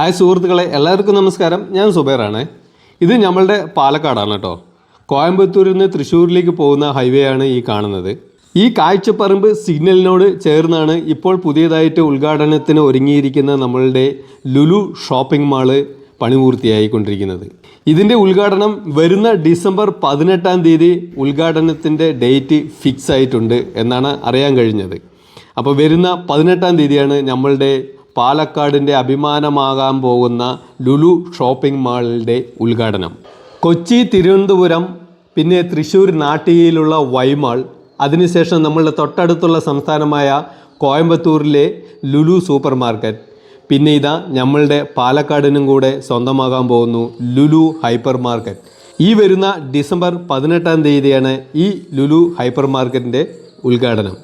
Hi സുഹൃത്തുക്കളെ, എല്ലാവർക്കും നമസ്കാരം. ഞാൻ സുബൈറാണ്. ഇത് നമ്മളുടെ പാലക്കാടാണ് കേട്ടോ. കോയമ്പത്തൂരിൽ നിന്ന് തൃശ്ശൂരിലേക്ക് പോകുന്ന ഹൈവേ ആണ് ഈ കാണുന്നത്. ഈ കാഴ്ചപ്പറമ്പ് സിഗ്നലിനോട് ചേർന്നാണ് ഇപ്പോൾ പുതിയതായിട്ട് ഉദ്ഘാടനത്തിന് ഒരുങ്ങിയിരിക്കുന്ന നമ്മളുടെ ലുലു ഷോപ്പിംഗ് മാള് പണിപൂർത്തിയായിക്കൊണ്ടിരിക്കുന്നത്. ഇതിൻ്റെ ഉദ്ഘാടനം വരുന്ന ഡിസംബർ 18-ാം തീയതി ഉദ്ഘാടനത്തിൻ്റെ ഡേറ്റ് ഫിക്സ് ആയിട്ടുണ്ട് എന്നാണ് അറിയാൻ കഴിഞ്ഞത്. അപ്പോൾ വരുന്ന 18-ാം തീയതിയാണ് നമ്മളുടെ പാലക്കാടിൻ്റെ അഭിമാനമാകാൻ പോകുന്ന ലുലു ഷോപ്പിംഗ് മാളിൻ്റെ ഉദ്ഘാടനം. കൊച്ചി, തിരുവനന്തപുരം, പിന്നെ തൃശ്ശൂർ നാട്ടികയിലുള്ള വൈമാൾ, അതിനുശേഷം നമ്മളുടെ തൊട്ടടുത്തുള്ള സംസ്ഥാനമായ കോയമ്പത്തൂരിലെ ലുലു സൂപ്പർ മാർക്കറ്റ്, പിന്നെ ഇതാ നമ്മളുടെ പാലക്കാടിനും കൂടെ സ്വന്തമാകാൻ പോകുന്നു ലുലു ഹൈപ്പർ മാർക്കറ്റ്. ഈ വരുന്ന ഡിസംബർ 18-ാം തീയതിയാണ് ഈ ലുലു ഹൈപ്പർ മാർക്കറ്റിൻ്റെ ഉദ്ഘാടനം.